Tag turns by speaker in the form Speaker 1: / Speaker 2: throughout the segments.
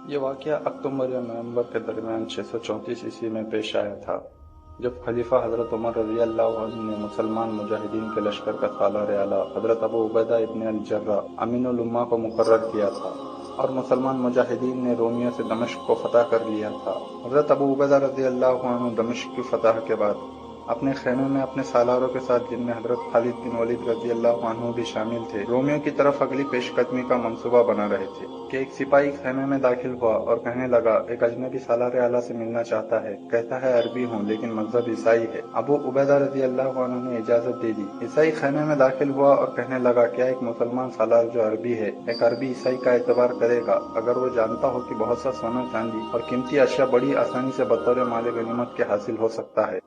Speaker 1: یہ واقعہ اکتوبر یا نومبر کے درمیان 634 عیسوی میں پیش آیا تھا، جب خلیفہ حضرت عمر رضی اللہ عنہ نے مسلمان مجاہدین کے لشکر کا سالار اعلیٰ حضرت ابو عبیدہ ابن الجراح امین الامہ کو مقرر کیا تھا، اور مسلمان مجاہدین نے رومیوں سے دمشق کو فتح کر لیا تھا۔ حضرت ابو عبیدہ رضی اللہ عنہ دمشق کی فتح کے بعد اپنے خیمے میں اپنے سالاروں کے ساتھ، جن میں حضرت خالد بن ولید رضی اللہ عنہ بھی شامل تھے، رومیوں کی طرف اگلی پیش قدمی کا منصوبہ بنا رہے تھے کہ ایک سپاہی خیمے میں داخل ہوا اور کہنے لگا، ایک اجنبی سالار اعلیٰ سے ملنا چاہتا ہے، کہتا ہے عربی ہوں لیکن مذہب عیسائی ہے۔ ابو عبیدہ رضی اللہ عنہ نے اجازت دے دی۔ عیسائی خیمے میں داخل ہوا اور کہنے لگا، کیا ایک مسلمان سالار جو عربی ہے ایک عربی عیسائی کا اعتبار کرے گا، اگر وہ جانتا ہو کہ بہت سا سونا چاندی اور قیمتی اشیاء بڑی آسانی سے بطور مال غنیمت کے حاصل ہو سکتا ہے؟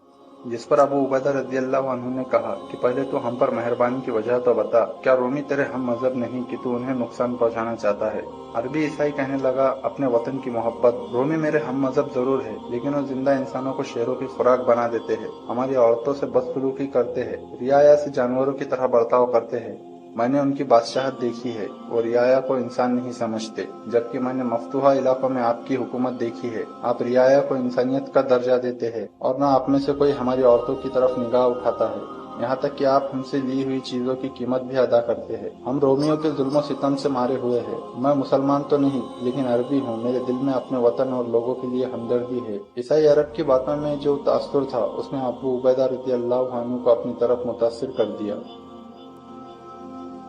Speaker 1: جس پر ابو عبیدہ رضی اللہ عنہ نے کہا کہ پہلے تو ہم پر مہربانی کی وجہ تو بتا، کیا رومی تیرے ہم مذہب نہیں کہ تو انہیں نقصان پہنچانا چاہتا ہے؟ عربی عیسائی کہنے لگا، اپنے وطن کی محبت، رومی میرے ہم مذہب ضرور ہے لیکن وہ زندہ انسانوں کو شیروں کی خوراک بنا دیتے ہیں، ہماری عورتوں سے بدسلوکی کرتے ہیں، رعایا سے جانوروں کی طرح برتاؤ کرتے ہیں۔ میں نے ان کی بادشاہت دیکھی ہے، وہ رعایا کو انسان نہیں سمجھتے، جبکہ میں نے مفتوحہ علاقوں میں آپ کی حکومت دیکھی ہے، آپ رعایا کو انسانیت کا درجہ دیتے ہیں اور نہ آپ میں سے کوئی ہماری عورتوں کی طرف نگاہ اٹھاتا ہے، یہاں تک کہ آپ ہم سے لی ہوئی چیزوں کی قیمت بھی ادا کرتے ہیں۔ ہم رومیوں کے ظلم و ستم سے مارے ہوئے ہیں، میں مسلمان تو نہیں لیکن عربی ہوں، میرے دل میں اپنے وطن اور لوگوں کے لیے ہمدردی ہے۔ عیسائی عرب کی باتوں میں جو تاثر تھا، اس نے ابو عبیدہ رضی اللہ عنہ کو اپنی طرف متاثر کر دیا۔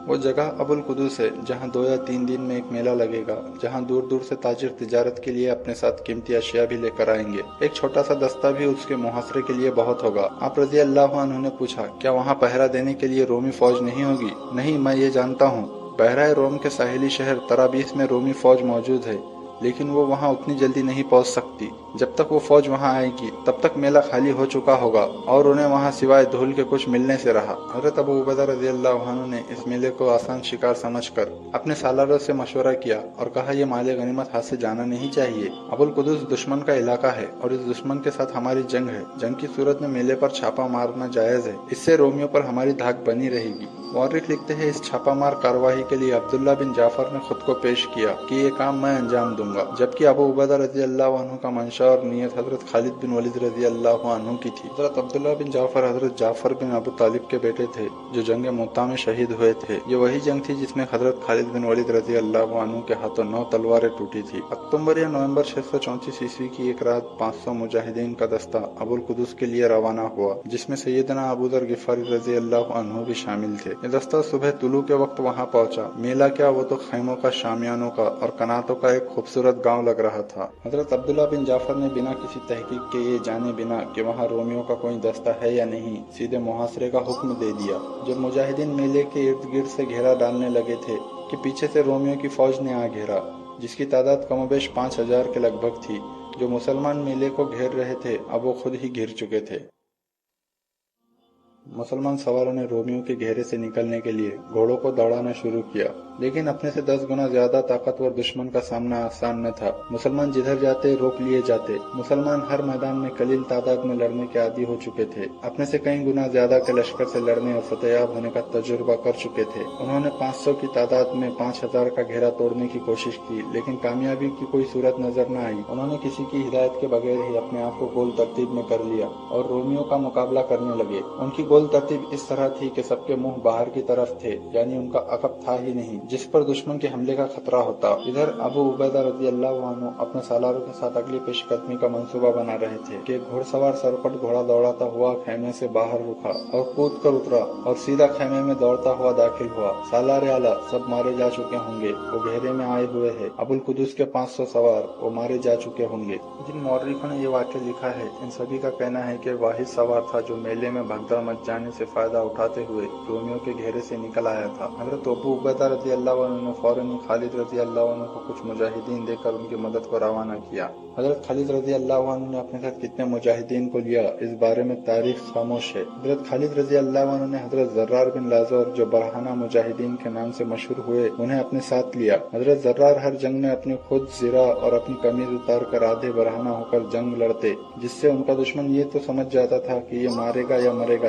Speaker 1: وہ جگہ ابو القدس ہے جہاں 2 یا 3 دن میں ایک میلہ لگے گا، جہاں دور دور سے تاجر تجارت کے لیے اپنے ساتھ قیمتی اشیاء بھی لے کر آئیں گے، ایک چھوٹا سا دستہ بھی اس کے محاصرے کے لیے بہت ہوگا۔ آپ رضی اللہ عنہ نے پوچھا، کیا وہاں پہرا دینے کے لیے رومی فوج نہیں ہوگی؟ نہیں، میں یہ جانتا ہوں، بحیرہ روم کے ساحلی شہر طرابلس میں رومی فوج موجود ہے، لیکن وہ وہاں اتنی جلدی نہیں پہنچ سکتی۔ جب تک وہ فوج وہاں آئے گی تب تک میلہ خالی ہو چکا ہوگا اور انہیں وہاں سوائے دھول کے کچھ ملنے سے رہا۔ حضرت ابو عبیدہ رضی اللہ عنہ نے اس میلے کو آسان شکار سمجھ کر اپنے سالاروں سے مشورہ کیا اور کہا، یہ مال غنیمت ہاتھ سے جانا نہیں چاہیے۔ ابو القدس دشمن کا علاقہ ہے اور اس دشمن کے ساتھ ہماری جنگ ہے، جنگ کی صورت میں میلے پر چھاپا مارنا جائز ہے، اس سے رومیوں پر ہماری دھاک بنی رہے گی۔ مورخ لکھتے ہیں، اس چھاپا مار کارروائی کے لیے عبداللہ بن جعفر نے خود کو پیش کیا کہ یہ کام میں انجام دوں گا، جبکہ ابو عبیدہ رضی اللہ عنہ کا منشا اور نیت حضرت خالد بن ولید رضی اللہ عنہ کی تھی۔ حضرت عبداللہ بن جعفر حضرت جعفر بن ابو طالب کے بیٹے تھے جو جنگ مؤتہ میں شہید ہوئے تھے۔ یہ وہی جنگ تھی جس میں حضرت خالد بن ولید رضی اللہ عنہ کے ہاتھوں 9 تلواریں ٹوٹی تھی۔ اکتوبر یا نومبر 634 عیسوی کی ایک رات 500 مجاہدین کا دستہ ابو القدس کے لیے روانہ ہوا، جس میں سیدنا ابو ذر غفاری رضی اللہ عنہ بھی شامل تھے۔ یہ دستہ صبح طلوع کے وقت وہاں پہنچا۔ میلہ کیا، وہ تو خیموں کا، شامیانوں کا اور کناتوں کا ایک خوبصورت گاؤں لگ رہا تھا۔ حضرت عبداللہ بن جعفر نے بنا کسی تحقیق کے، یہ جانے بنا کہ وہاں رومیوں کا کوئی دستہ ہے یا نہیں، سیدھے محاصرے کا حکم دے دیا۔ جب مجاہدین میلے کے ارد گرد سے گھیرا ڈالنے لگے تھے کہ پیچھے سے رومیوں کی فوج نے آ گھیرا، جس کی تعداد کم و بیش 5000 کے لگ بھگ تھی۔ جو مسلمان میلے کو گھیر رہے تھے اب وہ خود ہی گھر چکے تھے۔ مسلمان سواروں نے رومیوں کے گھیرے سے نکلنے کے لیے گھوڑوں کو دوڑانا شروع کیا، لیکن اپنے سے 10 گنا زیادہ طاقتور دشمن کا سامنا آسان نہ تھا۔ مسلمان جدھر جاتے روک لیے جاتے۔ مسلمان ہر میدان میں قلیل تعداد میں لڑنے کے عادی ہو چکے تھے، اپنے سے کئی گنا زیادہ کے لشکر سے لڑنے اور فتح یاب ہونے کا تجربہ کر چکے تھے۔ انہوں نے 500 کی تعداد میں 5000 کا گھیرا توڑنے کی کوشش کی، لیکن کامیابی کی کوئی صورت نظر نہ آئی۔ انہوں نے کسی کی ہدایت کے بغیر ہی اپنے آپ کو گول ترتیب میں کر لیا اور رومیوں کا مقابلہ کرنے لگے۔ ان کی گول ترتیب اس طرح تھی کہ سب کے منہ باہر کی طرف تھے، یعنی ان کا عقب تھا ہی نہیں جس پر دشمن کے حملے کا خطرہ ہوتا۔ ادھر ابو عبیدہ رضی اللہ عنہ اپنے سالاروں کے ساتھ اگلی پیش قدمی کا منصوبہ بنا رہے تھے کہ ایک گھوڑ سوار سرپٹ گھوڑا دوڑاتا ہوا خیمے سے باہر رکا اور کود کر اترا اور سیدھا خیمے میں دوڑتا ہوا داخل ہوا۔ سالار اعلیٰ سب مارے جا چکے ہوں گے، وہ گھیرے میں آئے ہوئے ہیں۔ ابو القدس کے 500 سوار، وہ مارے جا چکے ہوں گے۔ جن مورخوں نے یہ واقعہ لکھا ہے ان سبھی کا کہنا ہے کہ واحد سوار تھا جو میلے میں بھگدڑ مچ جانے سے فائدہ اٹھاتے ہوئے رومیوں کے گھیرے سے نکل آیا تھا۔ حضرت ابو عبیدہ رضی اللہ عنہ نے فوراً خالد رضی اللہ عنہ کو کچھ مجاہدین دے کر ان کی مدد کو روانہ کیا۔ حضرت خالد رضی اللہ عنہ نے اپنے ساتھ کتنے مجاہدین کو لیا اس بارے میں تاریخ خاموش ہے۔ حضرت خالد رضی اللہ عنہ نے حضرت زرار بن لازور جو برہنہ مجاہدین کے نام سے مشہور ہوئے انہیں اپنے ساتھ لیا۔ حضرت زرار ہر جنگ میں اپنی خود زرہ اور اپنی قمیض اتار کر آدھے برہنہ ہو کر جنگ لڑتے، جس سے ان کا دشمن یہ تو سمجھ جاتا تھا کہ یہ مارے گا یا مرے گا،